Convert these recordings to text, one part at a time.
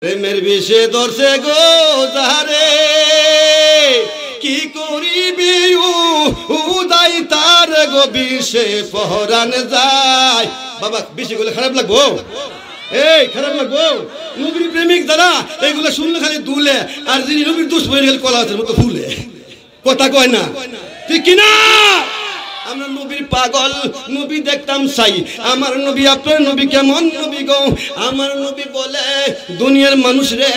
প্রেমের বিষে ধরছে গো যারে কি করিবি উদাই তার গো বিষে পহরান যায়। বাবা বেশি করলে খারাপ লাগবো, এই খারাপ লাগবো। নবীর প্রেমিক যারা এইগুলো শুনলে খালি দুলে, আর যিনি নবীর দুশ্মন হয়ে গেলে কলাতের মতো ফুলে, কথা কয় না ঠিক কিনা? আমরা নবীর পাগল, নবী দেখতাম চাই। আমার নবী আপনার নবী কেমন নবী গো? আমার নবী বলে দুনিয়ার মানুষ রে,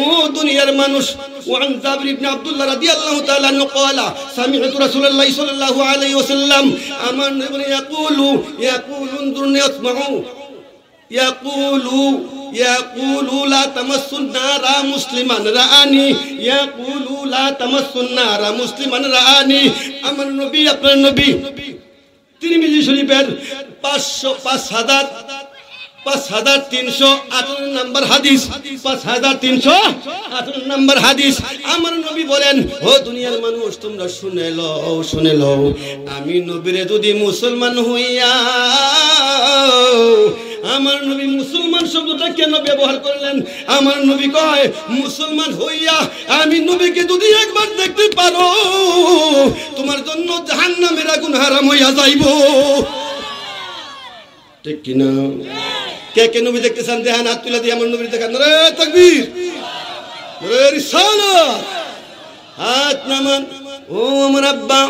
ও দুনিয়ার মানুষ, ওয়ান জাবির ইবনে আব্দুল্লাহ রাদিয়াল্লাহু তাআলা আনহু قال سمعت رسول الله صلى الله عليه وسلم আমার নবী يقول انظرني اسمعوا يقول لا تمس النار مسلما رآني يقول لا تمس النار مسلما رآني। আমার নবী আপনার নবী তিরমিজি শরীফের 5358 নম্বর হাদিস, 5358 নম্বর হাদিস। আমার নবী বলেন, ও দুনিয়ার মানুষ তোমরা শুনে লও, আমি নবীরে যদি মুসলমান হইয়া, আমার নবী মুসলমান শব্দটা কেন ব্যবহার করলেন? আমার নবী কয় মুসলমান হইয়া আমি নবীকে যদি একবার দেখতে পারো তোমার জন্য জাহান্নামের আগুন হারাম হইয়া যাইব, ঠিক কিনা? কে কে নবী দেখতে চান? দেখেন হাত তুলে দিয়ে আমার নবী দেখান। রে তাকবীর, রে রিসালাত, হাত নামান। ও আমার আব্বা,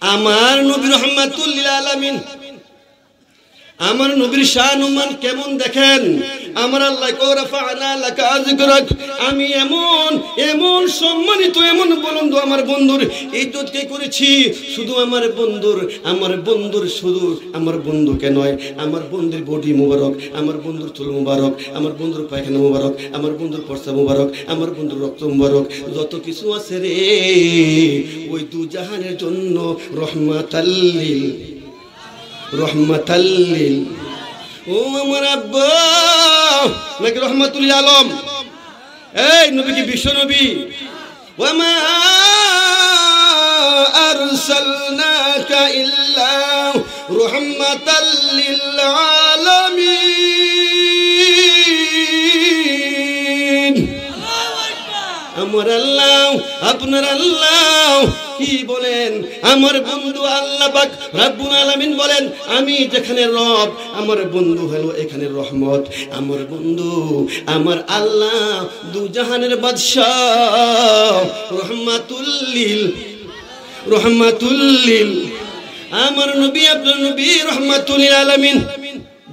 আমার নবী রাহমাতুল লিল আলামিন, আমার নবীর শান মান কেমন দেখেন। আমার আল্লাহ রাফা'না লাকা যিকরাক, আমি এমন সম্মানিত, এমন বুলন্দ আমার বন্ধুর ইজ্জত কে করেছি। শুধু আমার বন্ধুর শুধু আমার বন্ধুকে নয়, আমার বন্ধুর বডি মুবারক, আমার বন্ধুর চুল মুবারক, আমার বন্ধুর পায়খানা মুবারক, আমার বন্ধুর পরসা মুবারক, আমার বন্ধুর রক্ত মুবারক, যত কিছু আছে রে ওই দু জাহানের জন্য রহমাতাল্লিল। ও আমার আব্বা নাকি রহমাতুল আলম, এই নবী কি বিশ্ব নবী? ওয়ামা আরসালনাকা ইল্লা রাহমাতাল্লিল আলামিন। আমার আল্লাহ, আপনার আল্লাহ কি বলেন? আমার বন্ধু আল্লাহ পাক রব্বুল আলামিন বলেন, আমি যেখানে রব, আমার বন্ধু হলো এখানে রহমত। আমার বন্ধু আমার আল্লাহ দু জাহানের বাদশাহ, রহমাতুল্লিল। আমার নবী আপনার নবী রহমাতুল লিল আলামিন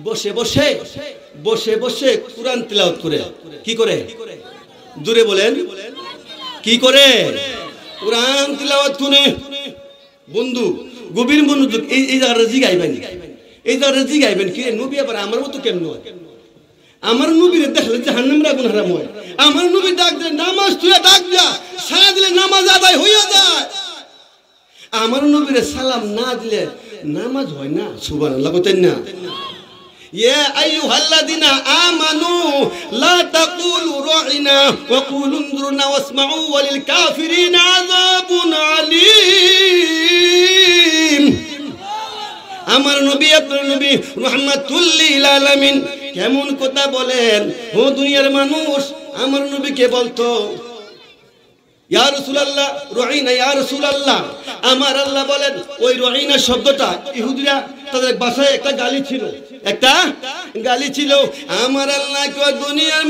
বসে বসে কুরআন তিলাওয়াত করে। কি করে? জোরে বলেন, কি করে? কুরআন তিলাওয়াত করে। বন্ধু গভীর মনোযোগ, এই জায়গাটা জিগাইবেন কি নবী আবার আমার মতো কেমন হয়? আমার নবীরে দেখলে জাহান্নামের আগুন হারাম হয়। আমার নবী ডাক দিলে নামাজ তুই ডাক দিয়া সারা দিলে নামাজ আদায় হইয়া যায়। আমার নবীরে সালাম না দিলে নামাজ হয় না। সুবহানাল্লাহ বলেন না? ইয়া আইয়ুহাল্লাযিনা আমানু লা তাকুলু রাইনা ওয়া কুলু উনজুরনা ওয়াসমাউ ওয়ালিল কাফিরিনা আযাবুন আলীম। আমার নবী আপনার নবী রাহমাতুল লিল আলামিন কেমন কথা বলেন? ও দুনিয়ার মানুষ, আমার নবীকে বলতো ইয়া রাসূলুল্লাহ রাইনা, ইয়া রাসূলুল্লাহ। আমার আল্লাহ বলেন ওই রাইনা শব্দটা ইহুদিরা তাদের ভাষায় একটা গালি ছিল। আমার আল্লাহ কয় দুনিয়ার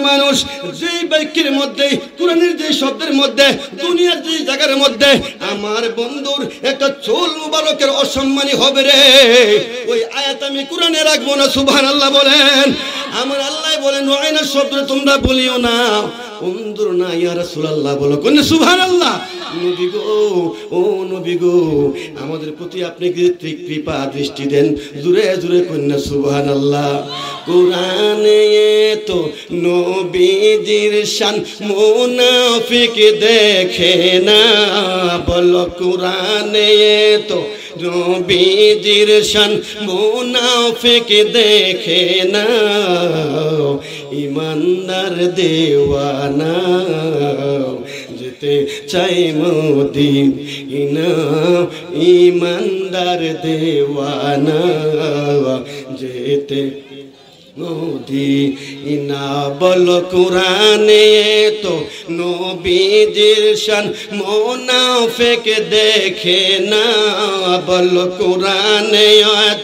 মানুষ, যেই বাক্যের মধ্যে, কোরআনের যে শব্দের মধ্যে, দুনিয়ার যে জায়গার মধ্যে আমার বন্ধুর একটা চুল মুবারকের অসম্মানী হবে রে, ওই আয়াত আমি কোরআনে রাখবো না। সুবহানাল্লাহ বলেন। আমার আল্লাহ বলেন রাইনা শব্দ তোমরা বলিও না, উনজুর না ইয়া রাসূলুল্লাহ বলো। কোন সুবহানাল্লাহ। নবী গো, ও নবী গো, আমাদের প্রতি আপনি কৃপা দৃষ্টি দেন। জুরে জুরে কন্যা সুবহানাল্লাহ। কোরআনে তো নবীজির শান মুনাফিক দেখে না, বলো কোরআনে তো নবীজির শান মুনাফিক দেখে না, ইমানদার দেওয়ানা যেতে চাই মদিনা ইমানদার দেওয়ানা যেতে মদিনা বল কুরআনে তো নবীজির শান মুনাফিক দেখে না বল কুরআনে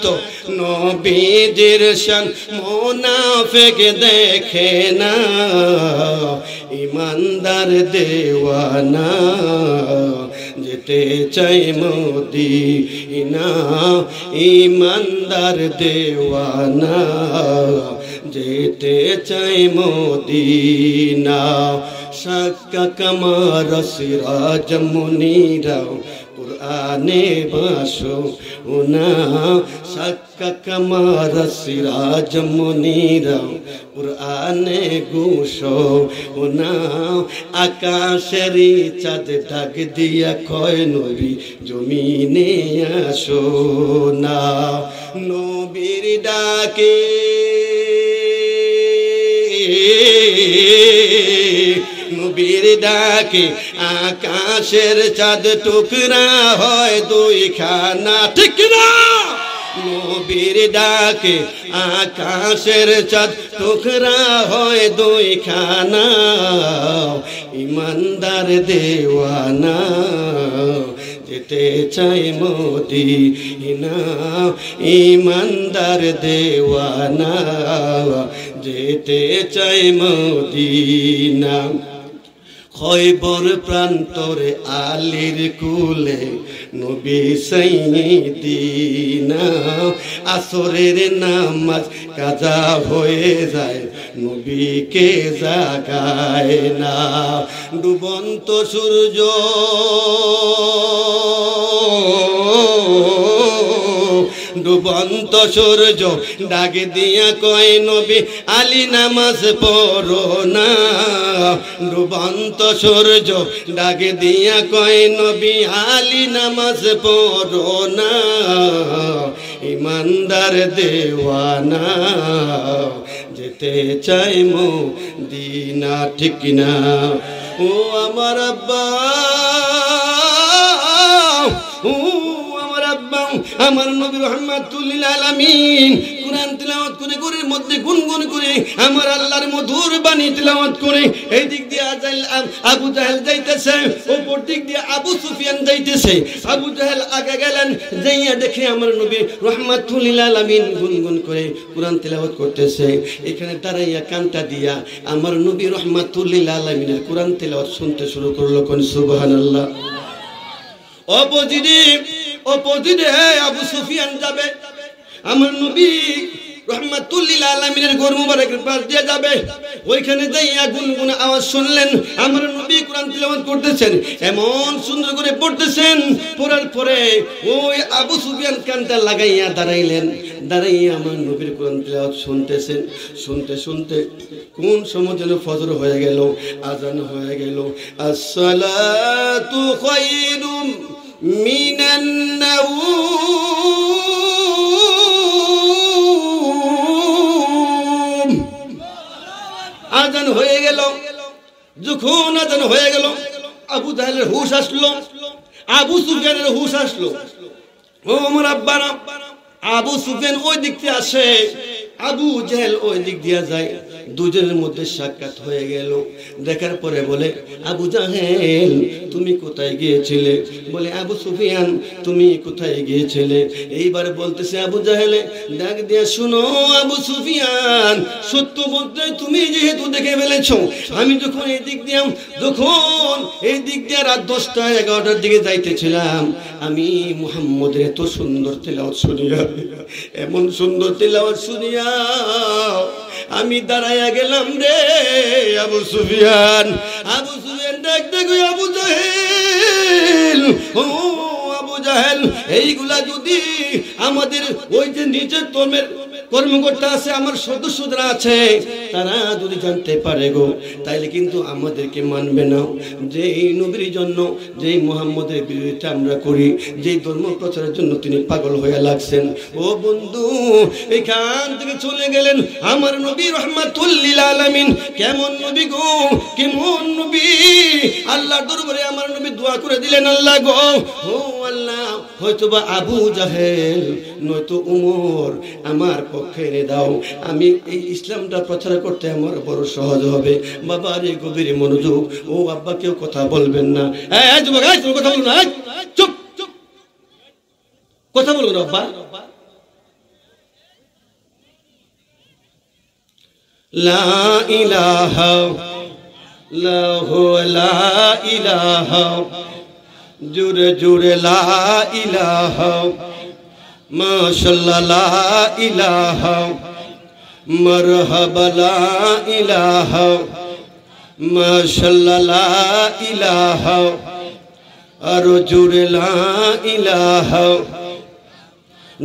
তো নবীজির শান মুনাফিক দেখে না ইমানদার দেওয়ানা যেতে চাই মদিনা ইমানদার দেওয়ানা যেতে চাই মদিনা শাক্কা কামার সিরাজ মুনিরাও কুরআনে বাসো ওনা শাক্কা কামার সিরাজ মুনিরাও কুরআনে ঘুষো ওনা আকাশেরই চাঁদ ডাক দিয়া কয় নবী জমিনে আসো না নবীর ডাকে নবীর ডাকে আকাশের চাঁদ টুকরা হয় দুইখানা ঠিক না নবীর ডাকে আকাশের চাঁদ টুকরা হয় দুইখানা ইমানদার দেওয়ানা যেতে চাই মদিনা ইমানদার দেওয়ানা যেতে চাই মদিনা খয়বর প্রান্তরে আলীর কুলে নবী সাইয়্যিদিনা আসরের নামাজ কাজা হয়ে যায় নবীকে জাগায় না ডুবন্ত সূর্য ডুবন্ত সূর্য ডাক দিয়া কয় নবী আলী নামাজ পড়ো না ডুবন্ত সূর্য ডাক দিয়া কয় নবী আলী নামাজ পড়ো না ইমানদার দেওয়ানা যেতে চাই মদিনা ঠিক না ও আমার আব্বা ও আমার নবী রাহমাতুল লিল আলামিন কুরআন তিলাওয়াত করে ঘরের মধ্যে গুনগুন করে আমার আল্লাহর মধুর বাণী তিলাওয়াত করে এই দিক দিয়ে আবু জাহেল যাইতেছে ওপর দিক দিয়ে আবু সুফিয়ান যাইতেছে আবু জাহেল আগে গেলেন যাইয়া দেখে আমার নবী রাহমাতুল লিল আলামিন গুনগুন করে কুরআন তিলাওয়াত করতেছে এখানে দাঁড়াইয়া কানটা দিয়া আমার নবী রাহমাতুল লিল আলামিনের কুরআন তিলাওয়াত শুনতে শুরু করলো কোন সুবহানাল্লাহ অপোজিটে আবু সুফিয়ান যাবে আমার নবী রাহমাতুল লিল আলামিনের ঘর মুবারকের পাশ দিয়ে যাবে ওইখানে যাইয়া গুনগুন আওয়াজ শুনলেন আমার নবী কোরআন তিলাওয়াত করতেছেন এমন সুন্দর করে পড়তেছেন পড়ার পরে ওই আবু সুফিয়ান কানটা লাগাইয়া দাঁড়াইয়া আমার নবীর কোরআন তিলাওয়াত শুনতেছেন শুনতে শুনতে কোন সময় যেন ফজর হয়ে গেল আজান হয়ে গেল আসসালাতু খায়রুম মিনান নাওম আজান হয়ে গেল যখন আজান হয়ে গেল আবু জাহেলের হুশ আসলো আবু সুফিয়ানের হুশ আসলো ও আমার আব্বারা আবু সুফিয়ান ওই দিক থেকে আসে আবু জাহেল ওই দিক দিয়ে যায় দুজনের মধ্যে সাক্ষাৎ হয়ে গেল দেখার পরে বলে আবু জাহেল তুমি কোথায় গিয়েছিলে বলে আবু সুফিয়ান তুমি কোথায় গিয়েছিলে এইবার বলতেছে আবু জাহেল ডাক দিয়ে শুনো আবু সুফিয়ান সত্য বলতে তুমি যেহেতু দেখে ফেলেছো আমি যখন এই দিক দিয়ে রাত 10টা 11টার দিকে যাইতেছিলাম আমি মুহাম্মদের এত সুন্দর তেলাওয়াত শুনিয়া এমন সুন্দর তেলাওয়াত শুনিয়া আমি দাঁড়াইয়া গেলাম রে আবু সুফিয়ান ডাক দেখো আবু জাহেল ও আবু জাহেল এইগুলা যদি আমাদের ওই যে নিচের কর্মকর্তা আছে, আমার সদস্যরা আছে, তারা যদি জানতে পারে গো তাইলে কিন্তু আমাদেরকে মানবে না। যে এই নবীর জন্য, যেই মুহাম্মদের বিরোধিতা আমরা করি, যেই ধর্ম প্রচারের জন্য তিনি পাগল হয়ে লাগছেন। ও বন্ধু, এখান থেকে চলে গেলেন আমার নবী রহমাতুল লিল আলামিন। কেমন নবী গো, কেমন নবী! আল্লাহর দরবারে আমার নবী দোয়া করে দিলেন, আল্লাহ গো, ও আল্লাহ, হয়তোবা আবু জাহেল নয়তো উমর আমার পক্ষে এনে দাও, আমি এই ইসলামটা প্রচার করতে আমার বড় সহজ হবে। বাবা রে, গভীর মনোযোগ। ও আব্বা, কেউ কথা বলবেন না, কথা বলুন না, চুপ, কথা বলুন আব্বা। লা ইলাহা লাহু লা ইলাহা, জুরে জুরে লা ইলাহা, মাশাআল্লাহ লা ইলাহা, মারহাবা লা ইলাহা, মাশাআল্লাহ লা ইলাহা, আরো জুরে লা ইলাহা,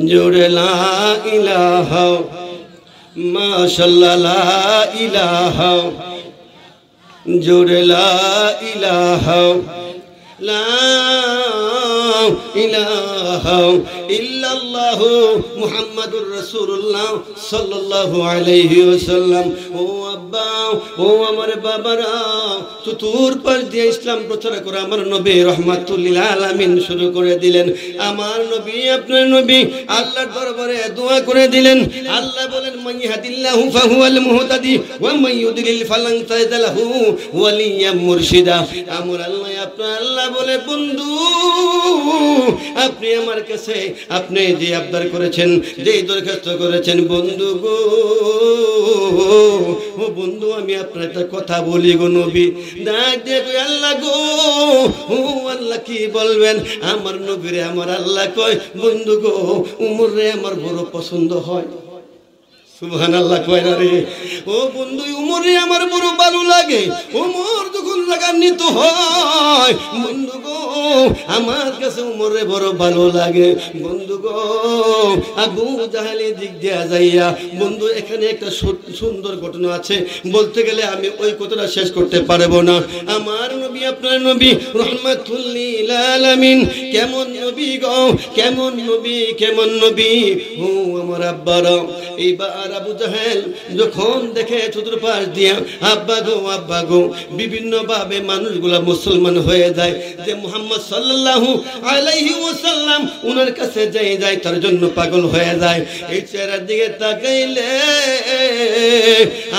জুরে লা ইলাহা, মাশাআল্লাহ লা ইলাহা, জুরে লা ইলাহা, লা ইলাহা ইল্লাল্লাহু মুহাম্মাদুর রাসূলুল্লাহ সাল্লাল্লাহু আলাইহি ওয়াসাল্লাম। ও আব্বা, ও আমার বাবারা, চতুর পাশ দিয়ে ইসলাম প্রচার করে আমার নবী রহমাতুল লিল আলামিন শুরু করে দিলেন। আমার নবী, আপনার নবী আল্লাহর দরবারে দোয়া করে দিলেন। আল্লাহ বলেন, মান ইয়াহদিল্লাহু ফাহুয়াল মুহতাদি ওয়া মান ইউদ্লিল ফালান তাজিদ লাহু ওয়ালিয়াম মুরশিদা। আমার আল্লাহ, আপনার আল্লাহ বলে, বন্ধু, আপনি আমার কাছে আপনি যে আবদার করেছেন, যে দরখাস্ত করেছেন, বন্ধু গো, ও বন্ধু, আমি আপনার একটা কথা বলি গো নবী। ডাক দিয়ে কই, আল্লাহ গো, ও আল্লাহ, কি বলবেন? আমার নবীরে আমার আল্লাহ কয়, বন্ধু গো, উমর রে আমার বড় পছন্দ হয়। সুবহানাল্লাহ কয় না রে? ও বন্ধু, উমরে আমার বড় ভালো লাগে। উমর যখন রাগান্বিত হয়, বন্ধু গো, আমার কাছে উমরে বড় ভালো লাগে। বন্ধু গো, আবু জাহেলের দিক দিয়া যাইয়া, বন্ধু, এখানে একটা সুন্দর ঘটনা আছে, বলতে গেলে আমি ওই কথাটা শেষ করতে পারবো না। আমার নবী, আপনার নবী রহমাতুল লিল আলামিন, কেমন নবী গো, কেমন নবী, কেমন নবী! ও আমার আব্বারা, এইবার আবু জাহেল যখন দেখে চতুর্পাশ দিয়া, আব্বা গো, আব্বা গো, বিভিন্ন ভাবে মানুষগুলা মুসলমান হয়ে যায়, যে মুহাম্মদ সাল্লাল্লাহু আলাইহি ওয়াসাল্লাম উনার কাছে যায়, তার জন্য পাগল হয়ে যায়। এই চেহারার দিকে তাকাইলে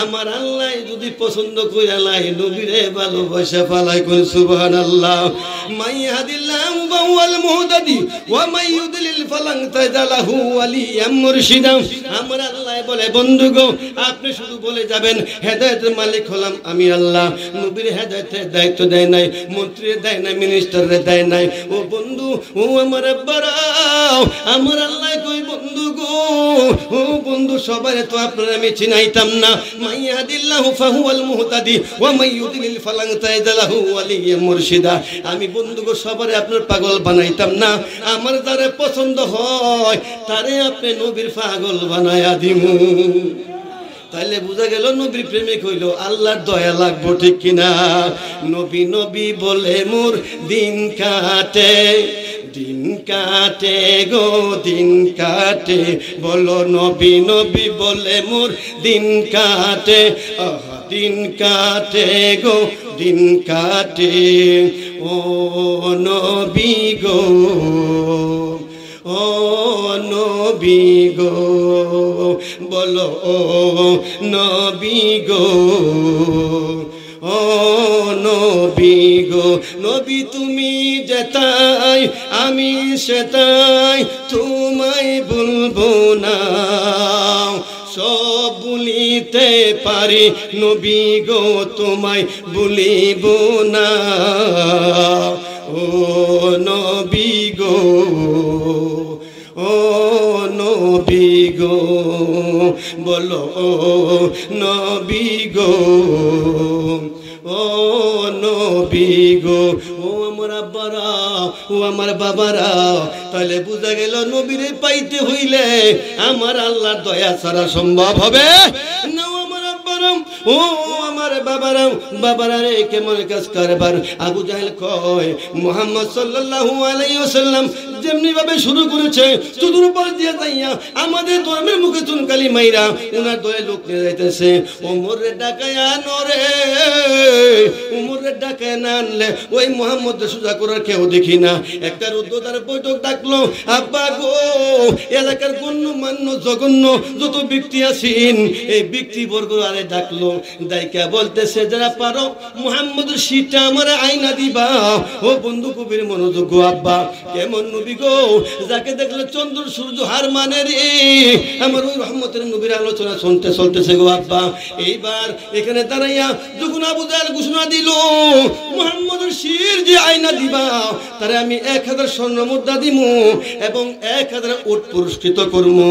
আমার আল্লাহ যদি পছন্দ কইরা লাই, নবীরে ভালোবাসা ফালাই। কোন সুবহানাল্লাহ। মাইয়াদিল্লাহু ওয়াল মুহতাদি ওয়া মাই ইউদ্লিল ফালান তাজিদ লাহু ওয়ালিয়াম মুরশিদা। আমার আল্লাহ বলে, বন্ধু গো, আপনি শুধু বলে যাবেন, হেদায়েতের মালিক হলাম আমি আল্লাহ। নবীর হেদায়েতের দায়িত্ব দেয় নাই, মন্ত্রীর দেয় নাই, মিনিস্টারের দেয় নাই। ও বন্ধু, ও আমার আব্বারা, আমার আল্লাহ কই, বন্ধু গো, ও বন্ধু, সবাই তো আপনার আমি চিনাইতাম না। মাইয়াদিল্লাহু ফাহুয়াল মুহতাদি ওয়া মাই ইউদ্লিল ফালান তাজিদ লাহু ওয়ালিয়াম মুরশিদা। আমি বন্ধু গো, সবারে আপনার পাগল বানাইতাম না, আমার যারে পছন্দ হয় তারে আপনি নবীর পাগল বানায়া দিমু। তাইলে বোঝা গেল নবীর প্রেমিক হইল আল্লাহর দয়া লাগবো, ঠিক কিনা? নবী নবী বলে মোর দিন কাটে, দিন কাটে গো, দিন কাটে, বলো নবী নবী বলে মোর দিন কাটে, দিন কাটে গো, দিন কাটে। ও নবী গো, ও নবী গো, বলো ও নবী গো, ও নবী গো। নবী তুমি যেতাই আমি সেতাই, তোমায় বলবো না, সব বলিতে পারি নবী গো, তোমায় বলিব না। ও নবী গো, ও নবী গো, বলো ও নবী গো, ও নবী গো। ও আমার আব্বারা, ও আমার বাবারা, তাহলে বুঝা গেল নবীরে পাইতে হইলে আমার আল্লাহর দয়া ছাড়া সম্ভব হবে না। আমার আব্বারাম, ও আমার বাবারা রে কেমন কাজ কারবার। আবু জাহেল কয় মুহাম্মদ সাল্লাল্লাহু আলাইহি ওয়াসাল্লাম যেমনি ভাবে শুরু করেছে চতুর উপর দিয়ে যাইয়া আমাদের ধর্মের মুখে চুনকালি মাইরা ওনার দলে লোক নিয়ে যাইতেছে। ওমরে ডাকায় আনরে, ওমরে ডাকায় না আনলে ওই মুহাম্মদ সোজা করার কেউ দেখি না। একটা রুদ্ধতার বৈঠক ডাকলো, আব্বা গো এলাকার গণ্যমান্য জঘন্য যত ব্যক্তি আছেন এই ব্যক্তিবর্গ আরে ডাকলো, দাইকা বলতেছে যারা পারো মুহাম্মদের শীতটা আমার আয়না দিবা। ও বন্ধু কবির মনোযোগ, আব্বা কেমন নবী গো, যাকে দেখলে চন্দ্র সূর্য হার মানে রে। আমার ওই রহমতের নবীর আলোচনা শুনতে চলতেছে গো আব্বা। এইবার এখানে দাঁড়াইয়া যখন আবু জাহেল ঘোষণা দিল মুহাম্মদের শির যে আয়না দিবা তারে আমি 1000 স্বর্ণ মুদ্রা দিমু এবং 1000 উট পুরস্কৃত করবো।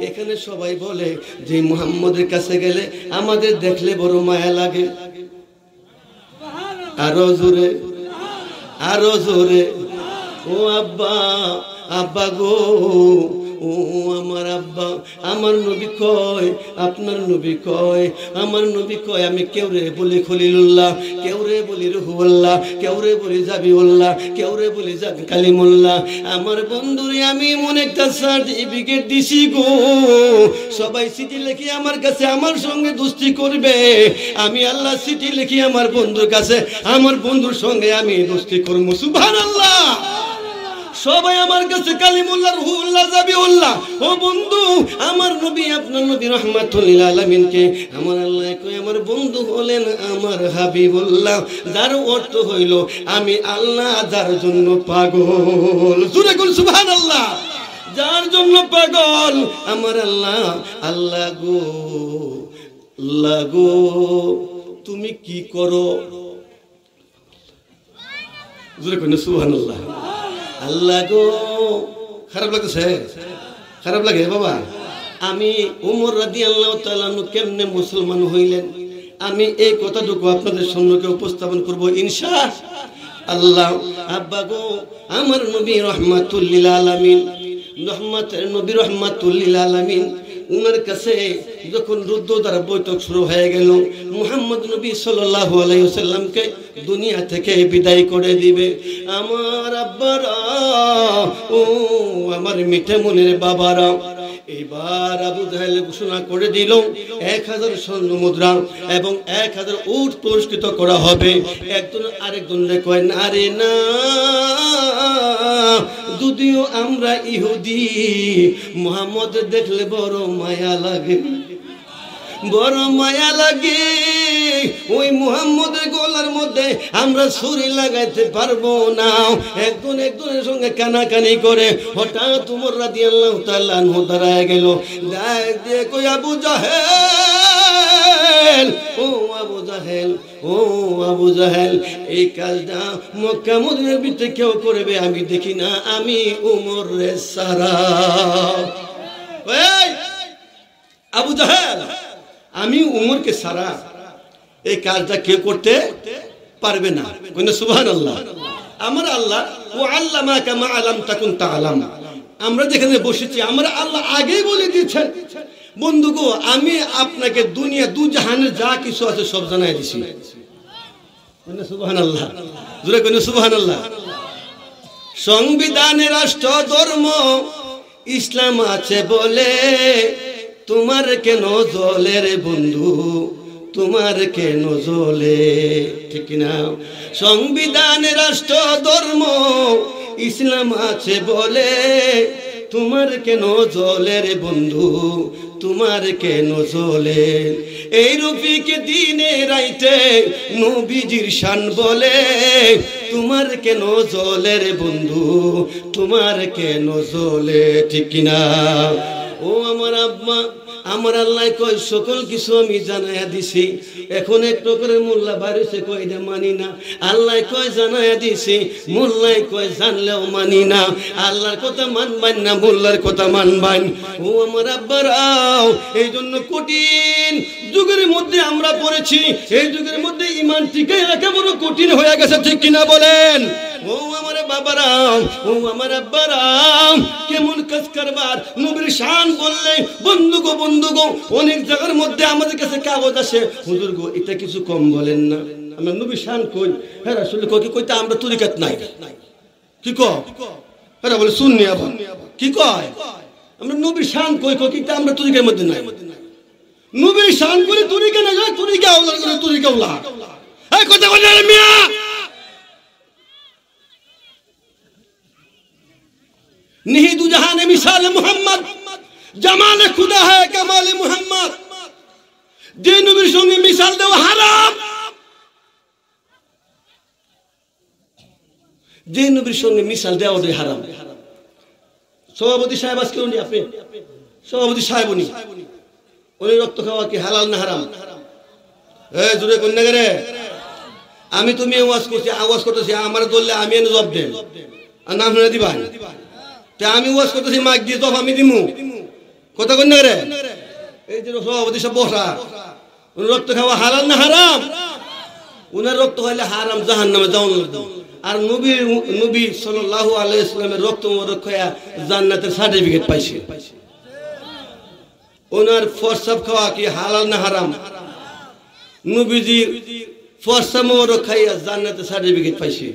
এখানে সবাই বলে যে মুহাম্মদের কাছে গেলে আমাদের দেখলে বড় মায়া লাগে। আরো জোরে, আরো জোরে। ও আব্বা, আব্বা গো, ও আমার আব্বা, আমার নবী কয়, আপনার নবী কয়, আমার নবী কয় আমি কেউরে বলি খলিলুল্লাহ, কেউরে বলি রুহুল্লাহ, কেউরে বলি জাবিউল্লাহ, কেউরে বলি জাবি কালিমুল্লাহ। আমার বন্ধুরে আমি এমন একটা সার্টিফিকেট দিছি গো, সবাই চিঠি লিখি আমার কাছে আমার সঙ্গে দোস্তি করবে, আমি আল্লাহ চিঠি লিখি আমার বন্ধুর কাছে আমার বন্ধুর সঙ্গে আমি দোস্তি করবো। সুবহানাল্লাহ। সবাই আমার কাছে কালিমুল্লাহ, রুহুল্লাহ, জাবিউল্লাহ। ও বন্ধু, আমার নবী আপনার নবী রাহমাতুল লিল আলামিনকে আমার আল্লাহ কয় আমার বন্ধু হলেন আমার হাবিবুল্লাহ, যার অর্থ হইল আমি আল্লাহ যার জন্য পাগল। জোরে বল সুবহানাল্লাহ। যার জন্য পাগল আমার আল্লাহ। আল্লাহ গো, আল্লাহ গো তুমি কি করো? জোরে কই না সুবহানাল্লাহ। আল্লাহ গো, খারাপ লাগছে? খারাপ লাগে বাবা? আমি উমর রাদিয়াল্লাহু তাআলা আনহু কেমনে মুসলমান হইলেন আমি এই কথাটুকু আপনাদের সম্মুখে উপস্থাপন করব ইনশাআল্লাহ। আব্বা গো, আমার নবী রাহমাতুল লিল আলামিন, রহমতের নবী রাহমাতুল লিল আলামিন, উনার কাছে যখন রুদ্ধদ্বার বৈঠক শুরু হয়ে গেল, মুহাম্মদ নবী সাল্লাল্লাহু আলাইহি ওয়াসাল্লামকে দুনিয়া থেকে বিদায় করে দিবে। আমার আব্বারা, ও আমার মিঠে মনের বাবারা, এবার আবু জাহেল ঘোষণা করে দিল 1000 স্বর্ণ মুদ্রা এবং 1000 উট পুরস্কৃত করা হবে। একজন আরেকজনকে কয় না রে না, যদিও আমরা ইহুদি মুহাম্মদ দেখলে বড় মায়া লাগে, বড় মায়া লাগে। ওই মুহাম্মদের গলার মধ্যে আমরা ছুরি লাগাইতে পারবো না। একজন একজনের সঙ্গে কানাকানি করে হঠাৎ উমর রাদিয়াল্লাহু তাআলা আনহু দাঁড়ায় গেল, ডাক দিয়ে কই আবু জাহেল, ও আবু জাহেল, ও আবু জাহেল, এই কাজটা মক্কা মদিনার ভিতরে কেউ করবে আমি দেখি না, আমি উমর রে সারা। এই আবু জাহেল, আমি উমরকে সারা এই কাজটা কেউ করতে পারবে না। সুবহানাল্লাহ। আমার আল্লাহ ও আল্লামাকা মা আলাম তাকুন তাআলাম, আমরা যেখানে বসেছি আমরা আল্লাহ আগেই বলে দিয়েছেন বন্ধু গো আমি আপনাকে দুনিয়া দু জাহানের যা কিছু আছে সব জানাই দিছি। সুবহানাল্লাহ, জোরে কইন সুবহানাল্লাহ। সংবিধানে রাষ্ট্র ধর্ম ইসলাম আছে বলে তোমার কেন জ্বলে রে বন্ধু, তোমার কেন জ্বলে? ঠিক না? সংবিধানে রাষ্ট্র ধর্ম ইসলাম আছে বলে তোমার কেন জ্বলে রে বন্ধু, তোমার কেন জ্বলে? এই রফিকে দিনে রাইতে নবীজির শান বলে তোমার কেন জ্বলে রে বন্ধু, তোমার কেন জ্বলে? ঠিক না? ও আমার আব্বা, আমার আল্লাহ কয় সকল কিছু আমি জানাইয়া দিছি, এখন একটু করে মোল্লা বাড়িছে কয় এটা মানি না। আল্লাহ কয় জানাইয়া দিছি, মোল্লাই কয় জানলেও মানি না। আল্লাহর কথা মানবান না, মোল্লার কথা মানবান। ও আমার আব্বারাও, এই জন্য কঠিন যুগের মধ্যে আমরা পড়েছি, এই যুগের মধ্যে ইমান টিকাই রাখা বড় কঠিন হয়ে গেছে। ঠিক কিনা বলেন? ও আমার বাবারাম, ও আমার আব্বারাম, কেমন কাজ করবার নবীর শান বললে বন্ধু গো অনেক জায়গার মধ্যে আমাদের কাছে কাগজ আসে, হুজুর গো এটা কিছু কম বলেন না। আমরা নবীর শান কই, হ্যাঁ আসলে কই কইতে আমরা তরিকাত নাই, কি কয় এরা বলে শুননি আবার কি কয়, আমরা নবীর শান কই কইতে আমরা তরিকার মধ্যে নাই। নবীর শান করে তরিকা না যায়, তরিকা আওলা করে তরিকা আওলা, এই কথা বলে মিয়া। नहीं दू जहां ने मिसाल मोहम्मद, जमाल खुदा है कमाल मोहम्मद। যে নবীর সঙ্গে মিসাল দেওয়া হারাম, যে নবীর সঙ্গে মিসাল দেওয়া হারাম। সভাপতি সাহেব আজকে উনি, আপনি সভাপতি সাহেব উনি রক্ত খাওয়া কি হালাল না হারাম? এই জুড়ে কন্যা রে, আমি তুমি আওয়াজ করছি, আওয়াজ করতেছি, আমার দললে আমি এনে জবাব দেন আর নাম শুনে দিবা। আমি ওয়াজ করতেছি, মাইক দিয়ে জবাব আমি দিমু, কথা কন্যা রে। এই যে সভাপতি সব বসা, রক্ত খাওয়া হালাল না হারাম? উনার রক্ত হইলে হারাম, জাহান্নামে যাওয়া। আর নবী সাল্লাল্লাহু আলাইহি ওয়াসাল্লামের রক্ত মোবারক হইয়া জান্নাতের সার্টিফিকেট পাইছে। ওনার ফরসাব খাওয়া কি হালাল না হারাম? নবীজির ফরসাব মোবারক খাইয়া জান্নাতের সার্টিফিকেট পাইছে।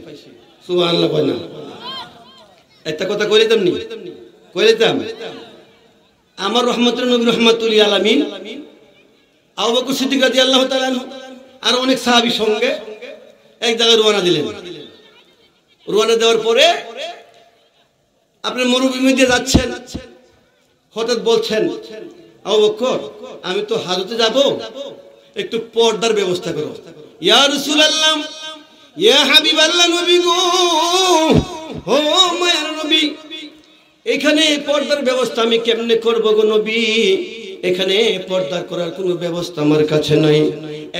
সুবহানাল্লাহ কয় না? একটা কথা কইলাম নি, কইলাম আমার রহমতের নবী রহমাতুল লিল আলামিন আবু বকর সিদ্দিক রাদিয়াল্লাহু তাআলা আর অনেক সাহাবীর সঙ্গে এক জায়গায় রওনা দিলেন। রওনা দেওয়ার পরে আপনি মরুভূমি দিয়ে যাচ্ছেন, হঠাৎ বলছেন আবু বকর আমি তো হাজতে যাব, একটু পর্দার ব্যবস্থা করো। ইয়া রাসূলুল্লাহ, ইয়া হাবিবাল্লাহ, নবী গো, ও মায়ের নবী, এখানে পর্দার ব্যবস্থা আমি কেমনে করব গো নবী? এখানে পর্দা করার কোনো ব্যবস্থা আমার কাছে নাই।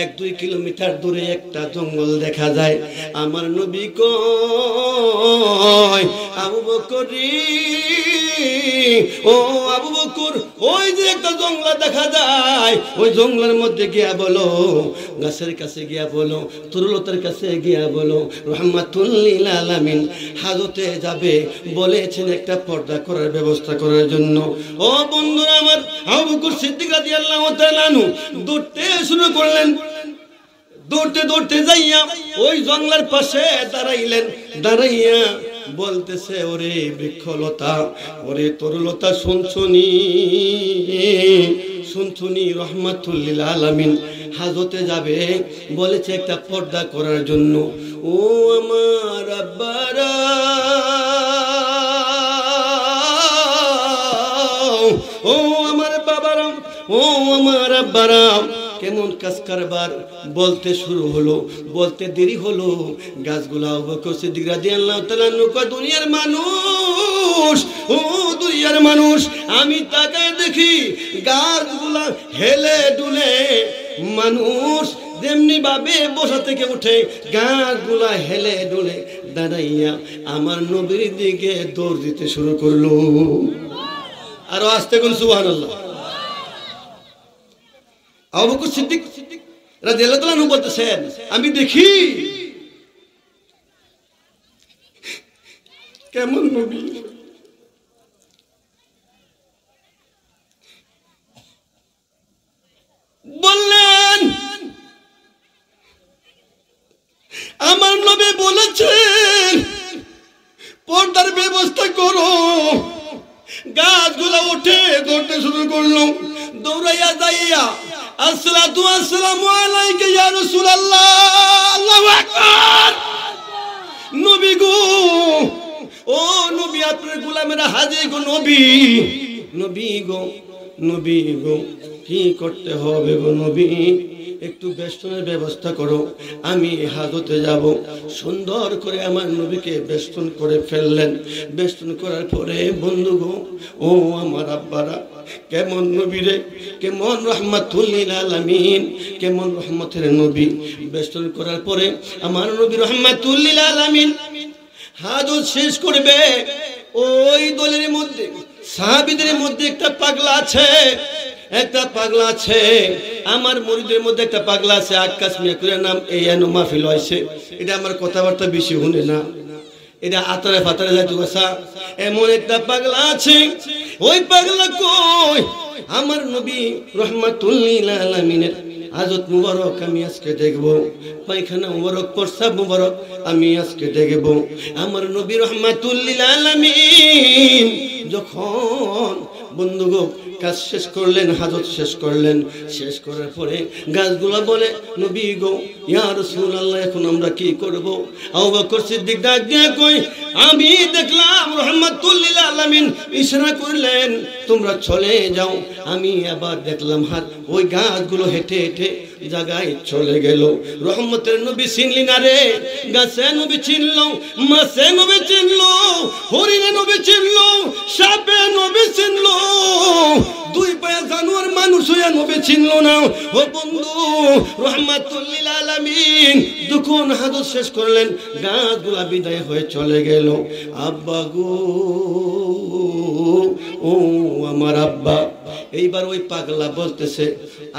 1-2 কিলোমিটার দূরে একটা জঙ্গল দেখা যায়। আমার নবী কয় আবু বকর রে, ও আবু বকর, ওই যে একটা জঙ্গল দেখা যায়, ওই জঙ্গলের মধ্যে গিয়া বলো, গাছের কাছে গিয়া বলো, তরুলতার কাছে গিয়া বলো রহমাতুল লিল আলামিন হাজতে যাবে, বলেছেন একটা পর্দা করার ব্যবস্থা করার জন্য। ও বন্ধুরা আমার, আবু বকর সিদ্দিক রাদিয়াল্লাহু তাআলা আনহু দৌড়তে শুরু করলেন। দৌড়তে দৌড়তে যাইয়া ওই জঙ্গলের পাশে দাঁড়াইলেন। দাঁড়াইয়া বলতেছে ওরে বৃক্ষলতা, ওরে তরুলতা, শুনছুনি শুনছুনি, রহমাতুল লিল আলামিন হাজতে যাবে, বলেছে একটা পর্দা করার জন্য। ও আমার আব্বারা, ও আমার বাবারাম, ও আমার আব্বারাম, কেমন কাজ কারবার বলতে শুরু হলো। বলতে দেরি হলো, গাছগুলা আবু বকর সিদ্দিক রাদিয়াল্লাহু তাআলা কয় দুনিয়ার মানুষ, ও দুনিয়ার মানুষ, আমি তাকায় দেখি গাছগুলা হেলে দুলে, মানুষ যেমনি ভাবে বসা থেকে উঠে গাছগুলা হেলে দুলে দাঁড়াইয়া আমার নবীর দিকে দৌড় দিতে শুরু করলো। আরো আস্তে কোন সুবহানাল্লাহ। আবু বকর সিদ্দিক রাদিয়াল্লাহু তাআলা আনহু বলতেছেন আমি দেখি কেমন নবী, বললেন আমার নবী বলেছেন পর্দার ব্যবস্থা করো। গাছগুলা উঠে দৌড়তে শুরু করলো। দৌড়াইয়া যাইয়া আসসালাতু আসসালামু আলাইকা ইয়া রাসূলুল্লাহ, আল্লাহু আকবার, নবী গো, ও নবী আপনার গোলামেরা হাজির গো, নবী, নবী গো, নবী গো, কি করতে হবে গো নবী? একটু বেষ্টনের ব্যবস্থা করো, আমি হাজতে যাব। সুন্দর করে আমার নবীকে বেষ্টন করে ফেললেন। বেষ্টন করার পরে বন্ধু গো, ও আমার আব্বারা, কেমন নবী রে, কেমন রহমাতুল লিল আলামিন, কেমন রহমতের নবী। বেষ্টন করার পরে আমার নবী রহমাতুল লিল আলামিন হাজত শেষ করবে। ওই দলের মধ্যে সাহাবীদের মধ্যে একটা পাগলা আছে, একটা পাগলা আছে, আমার মুরিদের মধ্যে একটা পাগলা আছে, আকাশ মিয়া করে নাম, এই মাহফিল হয়েছে, এটা আমার কথাবার্তা বেশি শুনে না। এটা আতরে ফাতরে যাইতো গেছা। এমন একটা পাগলা আছে, ওই পাগলা কই আমার নবী রহমাতুল লিল আলামিনের হাজত মুবারক আমি আজকে দেখব, পায়খানা মুবারক প্রস্রাব মুবারক আমি আজকে দেখব। আমার নবী রহমাতুল লিল আলামিন যখন বন্ধুগো কাজ শেষ করলেন, হাজত শেষ করলেন, শেষ করার পরে গাছগুলা বলে নবী গো ইয়া রাসূলুল্লাহ এখন আমরা কি করব? আবু বকর সিদ্দিক ডাক দিয়ে কই আমি দেখলাম রহমাতুল লিল আলামিন ইশারা করলেন তোমরা চলে যাও। আমি আবার দেখলাম হাত ওই গাছগুলো হেঁটে হেঁটে জায়গায় চলে গেল। রহমতের নবী চিনলি না রে? গাছে নবী চিনল, মাছে নবী চিনল, হরিণে নবী চিনল, সাপে নবী চিনল, দুই পায়ে জানোয়ার মানুষ হইয়া নবী চিনল না। ও বন্ধু রহমাতুল লিল আলামিন যখন হাজত শেষ করলেন গাছগুলা বিদায় হয়ে চলে গেল। আব্বা গো ও আমার আব্বা। এইবার ওই পাগলা বলতেছে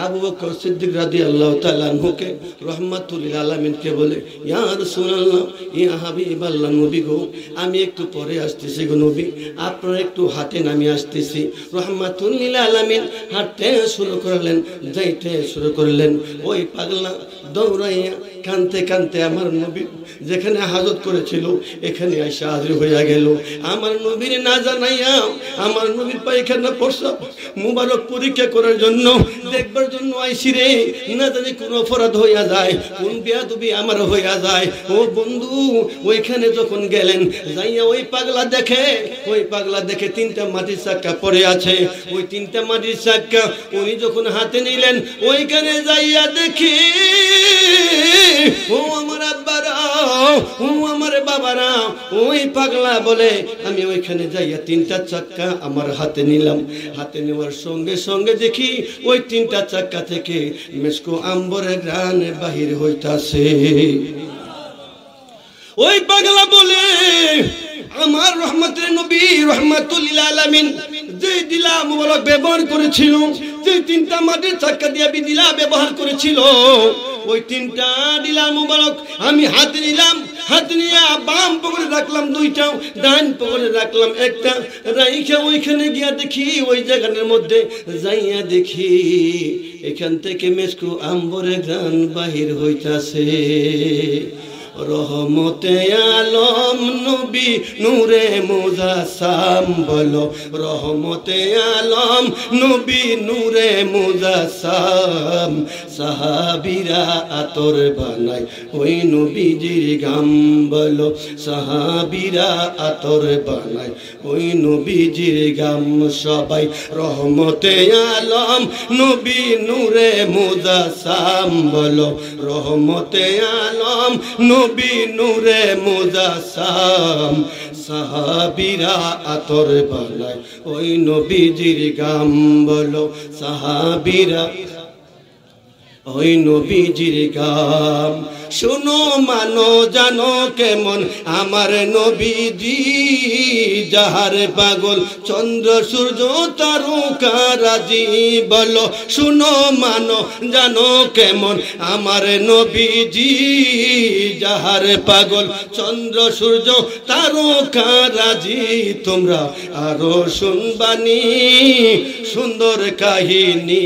আবু বকর সিদ্দিক রাদিয়াল্লাহু তাআলা আনহুকে রহমাতুল লিল আলামিনকে বলে ইয়া রাসূলুল্লাহ ইয়া হাবিবাল্লাহ নবী গো আমি একটু পরে আসতেছি গো নবী, আপনারা একটু হাঁটেন আমি আসতেছি। রহমাতুল লিল আলামিন হাঁটতে শুরু করলেন, যাইতে শুরু করলেন। ওই পাগলা দৌড়াইয়া কানতে কানতে আমার নবী যেখানে হাজত করেছিল এখানে এসে হাজির হইয়া গেল। আমার নবীর না জানাইয়া আমার নবীর পায়খানা প্রস্রাব মুবারক পরীক্ষা করার জন্য দেখবার জন্য আইসি রে, না জানি কোন অপরাধ হইয়া যায়, কোন বেয়াদবি আমার হইয়া যায়। ও বন্ধু ওইখানে যখন গেলেন যাইয়া ওই পাগলা দেখে তিনটা মাটির চাক্কা পড়ে আছে। ওই তিনটা মাটির চাক্কা উনি যখন হাতে নিলেন ওইখানে যাইয়া দেখি ও আমার আব্বারা ও আমার বাবারা, ওই পাগলা বলে আমি ওইখানে যাইয়া তিনটা চাক্কা আমার হাতে নিলাম। হাতে নেওয়ার সঙ্গে সঙ্গে দেখি ওই তিনটা চাক্কা থেকে মেসকো আম্বরের ঘ্রাণ বাহির হইতাছে। ওই পাগলা বলে আমার রহমতের নবী রহমাতুল লিল আলামিন যে দিলা মুবারক ব্যবহার করেছিল, যে তিনটা মাটির চাক্কা দিয়া দিলা ব্যবহার করেছিল, ওই তিনটা দিলা মুবারক আমি হাতে নিলাম। হাত নিয়ে বাম পকেটে রাখলাম দুইটা, ডান পকেটে রাখলাম একটা, রাইখা ওইখানে গিয়া দেখি ওই জায়গাটার মধ্যে যাইয়া দেখি এখান থেকে মেসকো আম্বরের ঘ্রাণ বাহির হইতাছে। রহমতে আলম নবী নূরে মুজাসসাম বলো, রহমতে আলম নবী নূরে মুজাসসাম। সাহাবীরা আতর বানায় ওই নবীজির গাম বলো, সাহাবীরা আতর বানায় ওই নবীজির গাম। সবাই রহমতে আলম নবী নূরে মুজাসসাম বলো, রহমতে আলম নবী নূরে মুজাসসাম। সাহাবীরা আতর বানায় ওই নবীজির গাম বলো, সাহাবীরা ওই নবীজির গাম। শুনো মানো জানো কেমন আমার নবীজি, যাহার পাগল চন্দ্র সূর্য তারকারাজি বলো। শুনো মানো জানো কেমন আমার নবীজি, যাহার পাগল চন্দ্র সূর্য তারকারাজি। তোমরা আরো শুনবানি সুন্দর কাহিনী,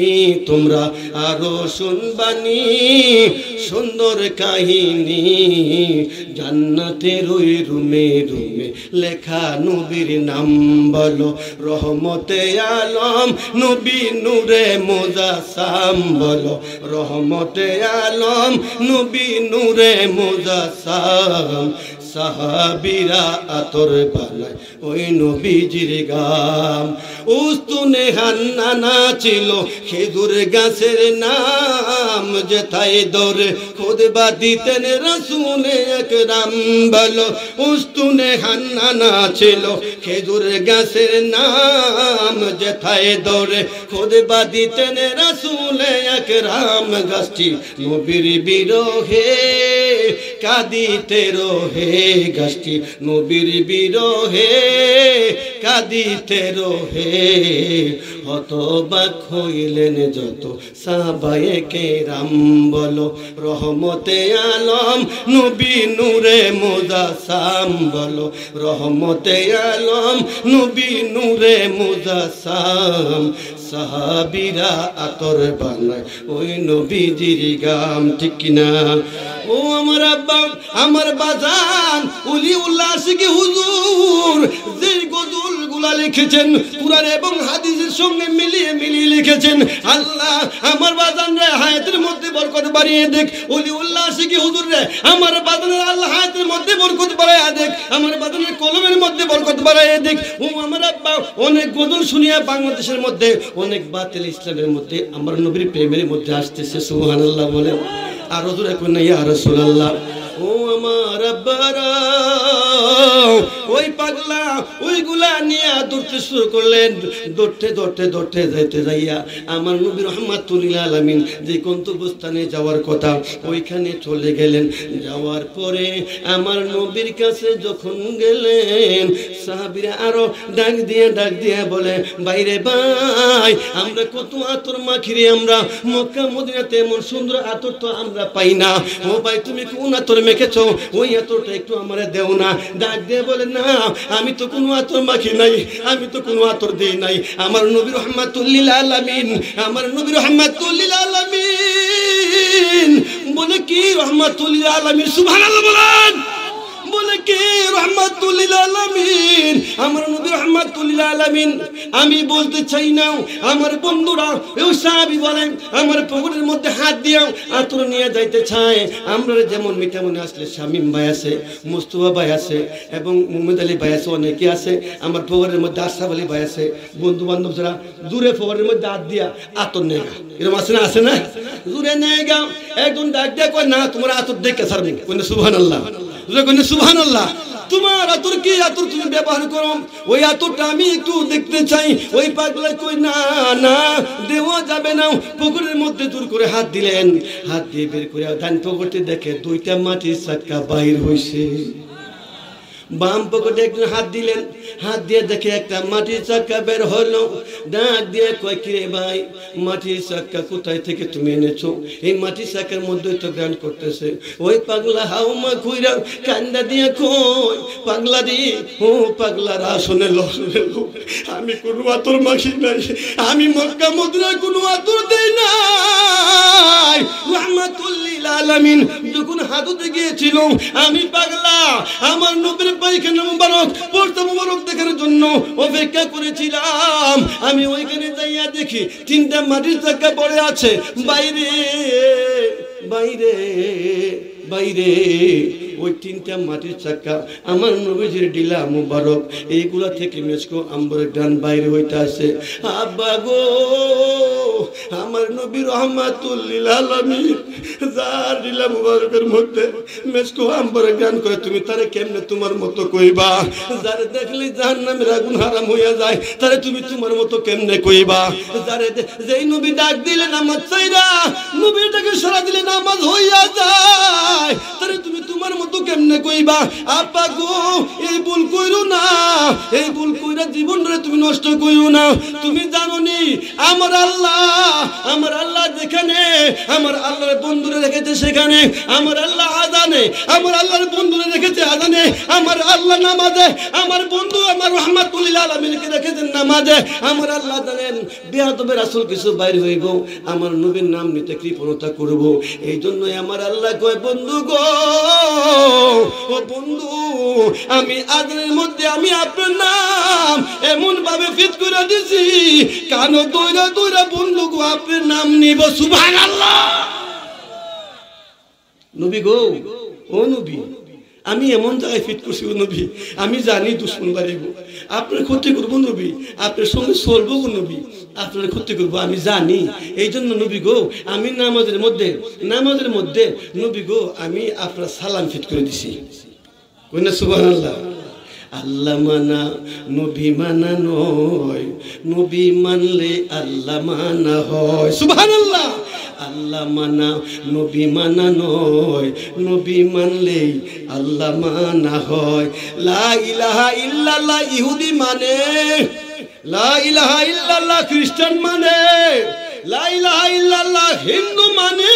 তোমরা আরো শুনবানি সুন্দর কাহিনী। জান্নাতের ওই রুমে রুমে লেখা নবীর নাম বলো, রহমতে আলম নবী নূরে মুজাসসাম বলো, রহমতে আলম নবী নূরে মুজাসসাম। সাহাবীরা আতর বানায় ওই নবীজির গাম। উস্তুনে হান্নানা ছিল খেজুর গাছের নাম, যেথায় দৌড়ে খুতবা দিতেন রাসূল আকরাম বলো। উস্তুনে হান্নানা ছিল খেজুর গাছের নাম, যেথায় দৌড়ে খুতবা দিতেন রাসূল আকরাম। গাছটি নবীর বিরহে কাঁদিতে রহে গাছটি নবীর বিরহে কাঁদিতে রহে হতবাক হইলেন যত সাহাবায়ে কেরাম বলো রহমতে আলম নবী নূরে মুজাসসাম বলো রহমতে আলম নবী নূরে মুজাসসাম সাহাবীরা আতর বানায় ওই নবীজির গাম ঠিক কিনা ও আমার আব্বা আমার বাজান উলি উল্লাহ আশিকি হুজুর যে গজলগুলা লিখেছেন কুরআন এবং হাদিসের সঙ্গে মিলিয়ে মিলিয়ে লিখেছেন আল্লাহ আমার বাজানরে হায়াতের মধ্যে বরকত বাড়িয়ে দেখ উলি উল্লাহ আশিকি হুজুর রে আমার বাজানের আল্লাহ হায়াতের মধ্যে বরকত বাড়াইয়া দেখ আমার বাজানের কলমের মধ্যে বরকত বাড়াইয়া দেখ ও আমার আব্বা অনেক গজল শুনিয়া বাংলাদেশের মধ্যে অনেক বাতিল ইসলামের মধ্যে আমার নবীর প্রেমের মধ্যে আসতেছে সুবহানাল্লাহ বলে আর জোরে কোন ইয়া রাসূলুল্লাহ ও আমার আব্বারা ওই পাগলা ওইগুলা নিয়ে দৌড়তে শুরু করলেন দৌড়তে যাইতে যাইয়া আমার নবী রাহমাতুল লিল আলামিন যে গন্তব্যস্থানে যাওয়ার কথা ওইখানে চলে গেলেন যাওয়ার পরে আমার নবীর কাছে যখন গেলেন সাহাবীরা আরো ডাক দিয়ে বলে বাইরে ভাই আমরা কত আতর মাখিরে আমরা মক্কা মদিনাতে এমন সুন্দর আতর তো আমরা পাই না ও ভাই তুমি কোন আতর মেখেছো ওই আতরটা একটু আমারে দেও না ডাক দিয়ে বলে না আমি তো কোনো আতর মাখি নাই আমি তো কোনো আতর দেই নাই আমার নবী রাহমাতুল লিল আলামিন আমার নবী রাহমাতুল লিল আলামিন বলে কি রাহমাতুল লিল আলামিন সুবহানাল্লাহ বলেন বলে কি রাহমাতুল লিল আলামিন আমার নবী রাহমাতুল লিল আলামিন আমি বলতে চাই না আমার বন্ধুরা ওই সাহাবী বলেন আমার পকেটের মধ্যে হাত দিও আতর নিয়ে যাইতে চায় আমরা যেমন মিঠামনে আসলে শামিম ভাই আছে মুস্তাফা ভাই আছে এবং মুহাম্মদ আলী ভাই আছে অনেকে আছে আমার পকেটের মধ্যে আশরাফ আলী ভাই আছে বন্ধু বান্ধব যারা দূরে পকেটের মধ্যে হাত দিয়া আতর নেয় এরকম আছে না দূরে নেয় গা একজন ডাক দিয়ে কয় না তোমার আতর দেখে ছাড়বে কোন সুবহানাল্লাহ সুবহানাল্লাহ তোমার আতর কি আতর তুমি ব্যবহার করো ওই আতরটা আমি একটু দেখতে চাই ওই পাগলা কই না না দেওয়া যাবে না পকেটের মধ্যে দূর করে হাত দিলেন হাত দিয়ে বের করে ডান পকেটে দেখে দুইটা মাটির চাকা বাইর হইছে বাম পকেটে একজন হাত দিলেন হাত দিয়ে দেখে একটা মাটির চাকা বের হলো ডাক দিয়ে কয় কি রে ভাই মাটির চাকা কোথায় থেকে তুমি এনেছো এই মাটির চাকার মধ্যে তো গান করতেছে ওই পাগলা হাউমা কইরা কান্দা দিয়ে কই পাগলা দি ও পাগলারা শুনে লো আমি কোনো আতর মাখি নাই আমি মক্কা মদিনায় কোনো আতর দেই নাই রাহমাতুল লিল আলামিন যখন হাজতে গিয়েছিল আমি পাগলা আমার নবীর পায়খানা মুবারক পর্দা মুবারক দেখার জন্য অপেক্ষা করেছিলাম আমি ওইখানে যাইয়া দেখি তিনটা মাটির চাকা পড়ে আছে বাইরে বাইরে বাইরে ওই তিনটা মাটির চাকা আমার নবীজির ডিলা মুবারক এইগুলা থেকে মেসকো আম্বরের গান বাইরে হইতে আসে আব্বা গো আমার নবী রাহমাতুল লিল আলামিন যার ডিলা মুবারকের মধ্যে মেসকো আম্বরের গান করে তুমি তারে কেমনে তোমার মতো কইবা যারে দেখলে জাহান্নামের আগুন হারাম হইয়া যায় তারে তুমি তোমার মতো কেমনে কইবা যারে যেই নবী ডাক দিলে নামাজ চাইরা নবীটাকে সারা দিলে নামাজ হইয়া যায় তারে তুমি তোমার মতো কেমনে কইবা আপা গো এই ভুল কইরো না এই ভুল কইরা জীবনরে তুমি নষ্ট কইরো না তুমি জানো নি আমার আল্লাহ যেখানে আমার আল্লাহর বন্ধুরে রেখেছে সেখানে আমার আল্লাহ আযানে আমার আল্লাহর বন্ধুরে রেখেছে আযানে আমার আল্লাহ নামাজে আমার বন্ধু আমার রাহমাতুল লিল আলামিনকে রেখেছেন নামাজে আমার আল্লাহ জানেন বেয়াদবে রাসূল কিছু বাইরে হইব আমার নবীর নাম নিতে কৃপণতা করব এইজন্যই আমার আল্লাহ কয় বন্ধু গো ও বন্ধু আমি আজানের মধ্যে আমি আপনার নাম এমন ভাবে ফিট করে দিছি কানো দইরা বন্ধু গো আপনার নাম নিব সুবহানাল্লাহ নবী গো ও নবী আমি এমন জায়গায় ফিট করছি ও নবী আমি জানি দুশমন বাড়িব আপনার ক্ষতি করবো নবী আপনার সঙ্গে চলবো গো নবী আপনার ক্ষতি করবো আমি জানি এই জন্য নবী গো আমি নামাজের মধ্যে নবী গো আমি আপনার সালাম ফিট করে দিছি কইনা সুবহানাল্লাহ আল্লাহ মানা নবী মানা নয় নবী মানলে আল্লাহ মানা হয় সুবহানাল্লাহ আল্লাহ মানা নবী মানা নয়, নবী মানলেই আল্লাহ মানা হয়। লা ইলাহা ইল্লাল্লাহ ইহুদি মানে, লা ইলাহা ইল্লাল্লাহ খ্রিস্টান মানে, লা ইলাহা ইল্লাল্লাহ হিন্দু মানে,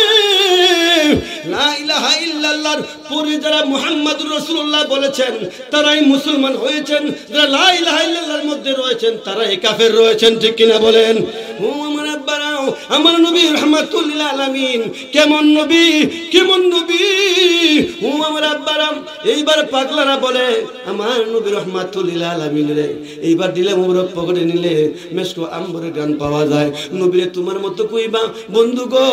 লা ইলাহা ইল্লাল্লাহর পরে যারা মুহাম্মদুর রাসূলুল্লাহ বলেছেন তারাই মুসলমান হয়েছেন, যারা লা ইলাহা ইল্লাল্লাহর মধ্যে রয়েছেন তারাই কাফের রয়েছেন, ঠিক কিনা বলেন? ও আমার আব্বারাও, আমার নবী রাহমাতুল লিল আলামিন কেমন নবী, কেমন নবী। ও আমার আব্বারাও, এইবার পাগলারা বলে আমার নবী রাহমাতুল লিল আলামিন রে এইবার দিলে মোবারক পকেটে নিলে মেসকো আম্বরের গান পাওয়া যায়, নবীরে তোমার মতো কইবা বন্ধু গো।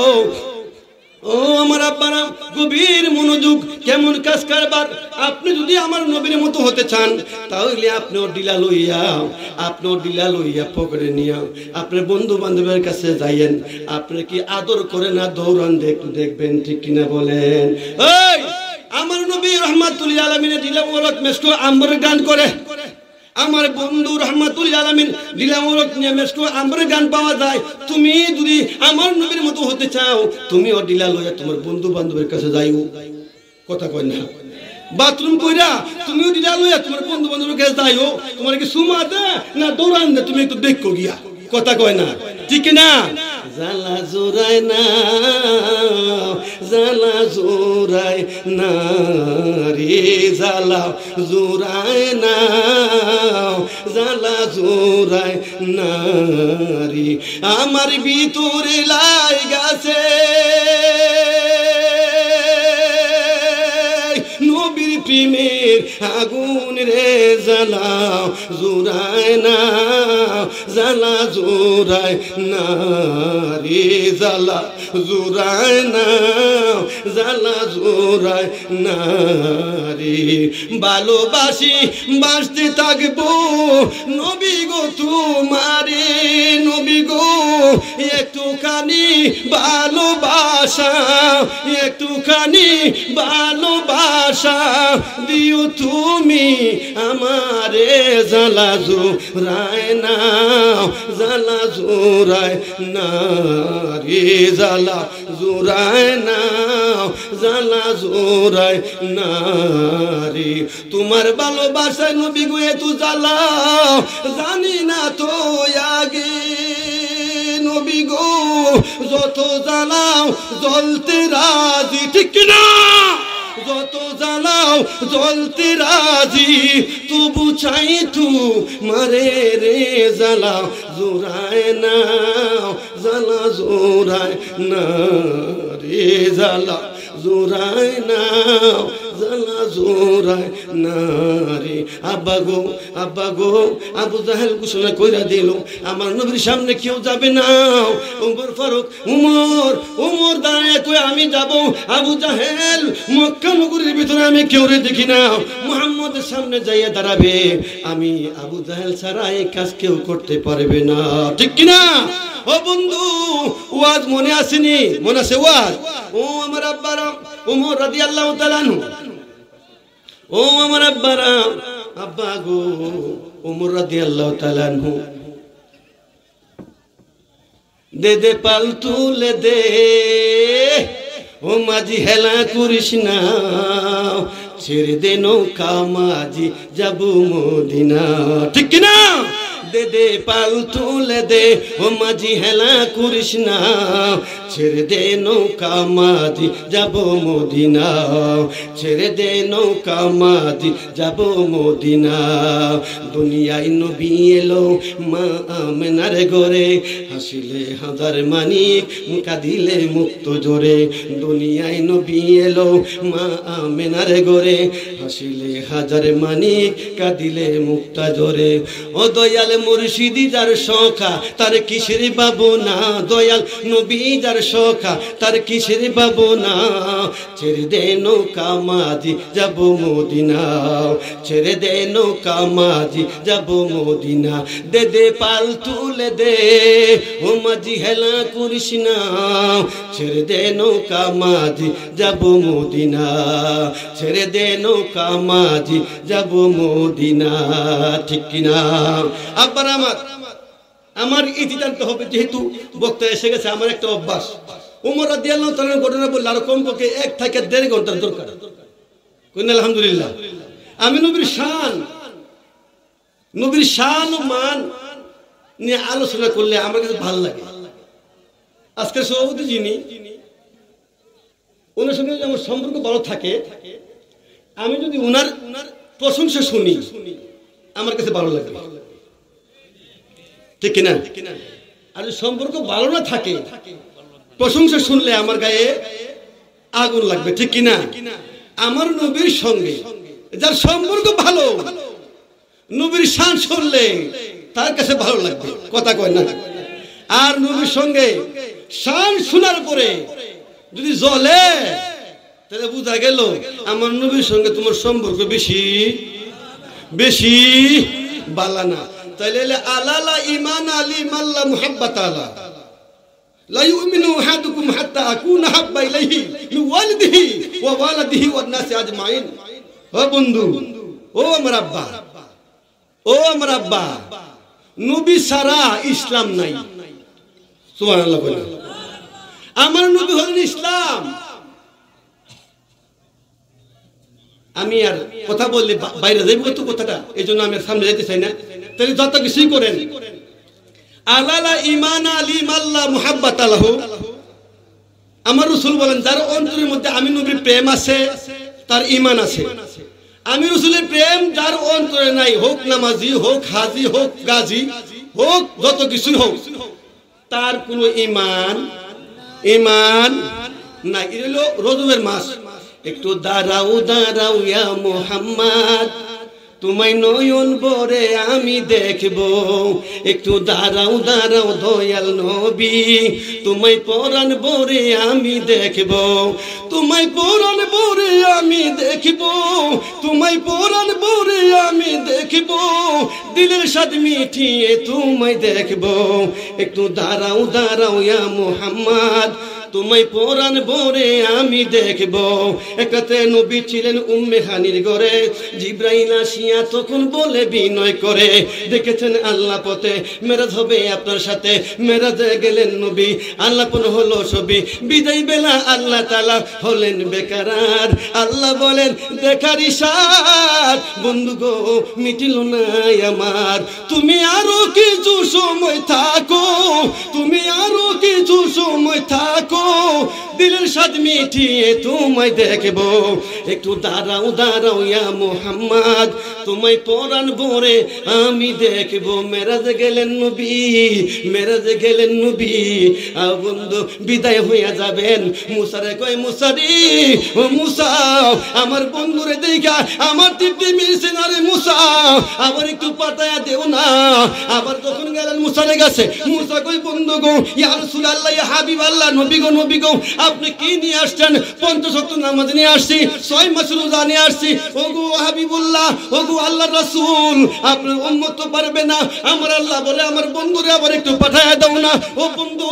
ও আমার আব্বারা, গভীর মনোযোগ, কেমন কাজ কারবার। আপনি যদি আমার নবীর মতো হতে চান তাহলে আপনিও ডিলা লইয়া পকেটে নিয়া আপনার বন্ধু বান্ধবের কাছে যাইয়েন, আপনি কি আদর করে না দৌড়ান দেখবেন, ঠিক কিনা বলেন? এই আমার নবী রাহমাতুল লিল আলামিনের ডিলা মোবারক মেসকো আম্বরের গান করে, আমার বন্ধু রাহমাতুল লিল আলামিন ডিলা মোবারক নিয়ে মেসকো আম্বরের গান পাওয়া যায়। তুমি যদি আমার নবীর মতো হতে চাও তুমিও ডিলা লইয়া তোমার বন্ধু বান্ধবের কাছে যাইও, কথা কয় না? বাথরুম কইরা তুমিও ডিলা লইয়া তোমার বন্ধু বান্ধবের কাছে যাইও, তোমার কি সুমা দে না দৌড়ান দে, তুমি একটু দেখো গিয়া, কথা কয় না, ঠিক না? জালা জোরায় না, জালা জোরায় না রে, জালা জোরায় না, জালা জোরায় না রে, আমার ভিতরে লাগাছে নবীর প্রেমের আগুন রে, জালা জোরায় না, জালা জোরায় না রে, জালা জোরায় না, জালা জোরায় না রে। ভালোবাসি বাঁচতে থাকবো নবী গো তোমারে, নবী গো একটুখানি ভালোবাসা, একটুখানি ভালোবাসা দিও তুমি আমারে, জালা জোরায় না, জালা জোরায় না রে, জালা জোরায় না, জালা জোরায় না রে। তোমার ভালোবাসায় নবী গো এত জ্বালা জানি না তো আগে, নবী গো যত জ্বালাও জ্বলতে রাজি, ঠিক না? যত জ্বালাও জ্বলতে রাজি, তবু চাই তু মারে রে, জ্বালা জোরায় না, জ্বালা জোরায় না রে, জ্বালা জোরায় না, জ্বালা জোরায় না রে। আব্বা গো, আব্বা গো, আবু জাহেল ঘোষণা কইরা দিল আমার নবীর সামনে কেউ যাবে না। ওমর ফারুক, উমর দাঁড়ায় কই আমি যাব। আবু জাহেল, মক্কা নগরীর ভিতরে আমি কেউ দেখি না, মুহাম্মদের সামনে যাইয়া দাঁড়াবে, আমি আবু জাহেল ছাড়া এই কাজ কেউ করতে পারবে না, ঠিক কিনা? ও বন্ধু, ওয়াজ মনে আসেনি? মনে আছে ওয়াজ? ও আমার আব্বারা ওমর রাদিয়াল্লাহু তাআলা আনহু, ও আমার আব্বারা, আব্বা গো ওমর রাদিয়াল্লাহু তাআলা আনহু, দে দে পাল তুলে দে, ও মাঝি হেলা করিস না, ছেড়ে দে নৌকা মাঝি যাবো মদিনা, ঠিক কিনা? দে দে পাল তুলে দে, ও মাঝি হেলা করিস না, ছেড়ে দে নৌকা মাঝি যাবো মদিনা, ছেড়ে দে নৌকা মাঝি যাবো মদিনা। দুনিয়ায় নবী এলো মা আমেনার ঘরে, হাসিলে হাজার মানিক কাঁদিলে মুক্ত জোরে। দুনিয়ায় নবী এলো মা আমেনার ঘরে, হাসিলে হাজার মানিক কাঁদিলে মুক্তা জোরে। ও দয়াল মুর্শিদি যার সখা তার কিসের ভাবনা, দয়াল নবী যার সখা তার কিসের ভাবনা। ছেড়ে দে নৌকা মাঝি যাবো মদিনা, ছেড়ে দে নৌকা মাঝি যাবো মদিনা। দে দে পাল তুলে দে, ও মাঝি হেলা করিস না, ছেড়ে দে নৌকা মাঝি যাবো মদিনা, ছেড়ে দে নৌকা মাঝি যাবো মদিনা, ঠিক কিনা? আবার আমার ইতি জানতে হবে, যেহেতু বক্তা এসে গেছে, আমার একটা অভ্যাস, ওমর রাদিয়াল্লাহু তাআলার ঘটনা বললে আরো কমপক্ষে 1 থেকে 1.5 ঘন্টার দরকার। কইন আলহামদুলিল্লাহ। আমি নবীর শান ও মান নিয়ে আলোচনা করলে আমার কাছে ভালো লাগে। আজকে সভাপতি যিনি, ওনার সঙ্গে যদি আমার সম্পর্ক ভালো থাকে, আমি যদি ওনার প্রশংসা শুনি আমার কাছে ভালো লাগে, ঠিক কিনা? আর যদি সম্পর্ক ভালো না থাকে, প্রশংসা শুনলে আমার গায়ে আগুন লাগবে, ঠিক কিনা? আমার নবীর সঙ্গে যার সম্পর্ক ভালো, নবীর শান শুনলে তার কাছে ভালো লাগবে, কথা কয় না? আর নবীর সঙ্গে শান শোনার পরে যদি জ্বলে, তাহলে বোঝা গেল আমার নবীর সঙ্গে তোমার সম্পর্ক বেশি বেশি বালা না। তাইলে আলালা ঈমান আলী মাল্লা মুহাব্বাত আলা লা ইউমিনু আহাদুকুম হাত্তা আকুনা হাব্বা ইলাইহি মিন ওয়ালিদিহি ওয়া ওয়ালাদিহি ওয়ান নাসি আজমাইন। ও বন্ধু, ও আমার আব্বা, ও আমার আব্বা, নবী ছাড়া ইসলাম নাই। সুবহানাল্লাহ বলেন। আমার নবী হলেন ইসলাম। আমি আর কথা বললে বাইরে যাইব তো কথাটা, এই জন্য আমি সামনে যেতে চাই না। তাহলে যত কিছুই করেন, আলালা ঈমান আলী মাল্লা মুহাব্বাত আলাহু, আমার রাসূল বলেন যার অন্তরের মধ্যে আমি নবীর প্রেম আছে তার ঈমান আছে। আমি রাসূলের প্রেম যার অন্তরে নাই, হোক নামাজি, হোক হাজি, হোক গাজী, হোক যত কিছুই হোক, তার কোনো ঈমান নাই। এটা হলো রজবের মাস। একটু দাঁড়াও দাঁড়াও ইয়া মুহাম্মদ, তোমায় নয়ন ভরে আমি দেখব। একটু দাঁড়াও দাঁড়াও দয়াল নবী, তোমায় পরাণ ভরে আমি দেখব। তোমায় পরাণ ভরে আমি দেখব, তোমায় পরাণ ভরে আমি দেখব, দিলের স্বাদ মিটিয়ে তোমায় দেখব। একটু দাঁড়াও দাঁড়াও ইয়া মুহাম্মদ, তোমায় পরাণ ভরে আমি দেখব। একটাতে নবী ছিলেন উম্মে হানির ঘরে, জিবরাইল আসিয়া তখন বলে বিনয় করে, দেখেছেন আল্লাহ পথে মেরাজ হবে আপনার সাথে। মেরাজে গেলেন নবী, আল্লাপন হলো ছবি। বিদায় বেলা আল্লাহ তাআলা হলেন বেকারার। আল্লাহ বলেন দেখার ইশার, বন্ধু গো মিটিল না আমার, তুমি আরো কিছু সময় থাকো, তুমি আরো কিছু সময় থাকো, দিলের স্বাদ মিটিয়ে তোমায় দেখব। একটু দাঁড়াও দাঁড়াও ইয়া মুহাম্মদ, তোমায় পরাণ ভরে আমি দেখব। মেরাজে গেলেন নবী, মেরাজে গেলেন নবী। বন্ধু বিদায় হইয়া যাবেন, মুসারে কয় মুসারি, ও মুসা আমার বন্ধুরে দেখা আমার তৃপ্তি মিলছে না রে মুসা, আবার একটু পাঠায়া দেও না। আবার যখন গেলেন মুসারে গেছে, মুসা কই বন্ধু গো, ইয়া রাসূলুল্লাহ, ইয়া হাবিব আল্লাহ, নবী গো, নবী গো, আপনি কি নিয়ে আসছেন? 50 ওয়াক্ত নামাজ নিয়ে আসছি, 6 মাস রোজা নিয়ে আসছি। ও গো হাবিবুল্লাহ, ও গো আল্লাহর রাসূল, আপনার উম্মত তো পারবে না। আমার আল্লাহ বলে আমার বন্ধুরে আবার একটু পাঠায়া দাও না। ও বন্ধু,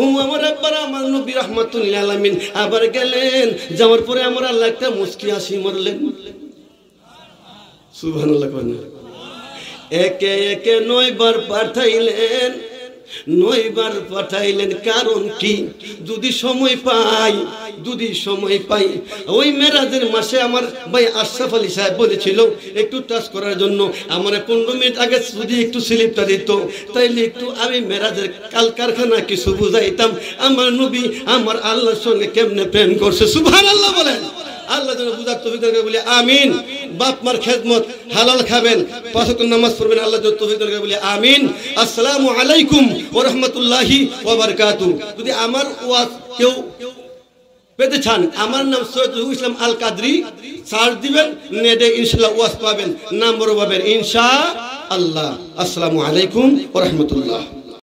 ও আমার আব্বার, আমার নবী রাহমাতুল লিল আলামিন আবার গেলেন। যাওয়ার পরে আমার আল্লাহ একটা মুস্কি হাসি মারলেন। সুবহানাল্লাহ। একে একে 9 বার পাঠাইলেন, 9 বার পাঠাইলেন। কারণ কি? যদি সময় পাই, যদি সময় পাই। ওই মেরাজের মাসে আমার ভাই আশরাফ আলী সাহেব বলেছিল একটু টাচ করার জন্য। আমার 15 মিনিট আগে যদি একটু স্লিপটা দিত, তাইলে একটু আমি মেরাজের কারখানা কিছু বুঝাইতাম। আমার নবী আমার আল্লাহর সঙ্গে কেমনে প্রেম করছে। সুবহানাল্লাহ বলেন। আল্লাহ যেন বুঝার তৌফিক দান করে বলি আমিন। বাপ মার খেদমত, হালাল খাবেন, 5 ওয়াক্ত নামাজ পড়বেন, আল্লাহ যেন তৌফিক দান করে বলি আমিন। আসসালামু আলাইকুম ওয়া রাহমাতুল্লাহি ওয়া বারাকাতুহু। যদি আমার ওয়াজ কেউ পেতে চান, আমার নাম সৈয়দ রুহুল ইসলাম আল কাদরি, সার্চ দিবেন নেটে, ইনশাআল্লাহ ওয়াজ পাবেন, নাম্বারও পাবেন ইনশাআল্লাহ। আসসালামু আলাইকুম ওয়া রাহমাতুল্লাহ।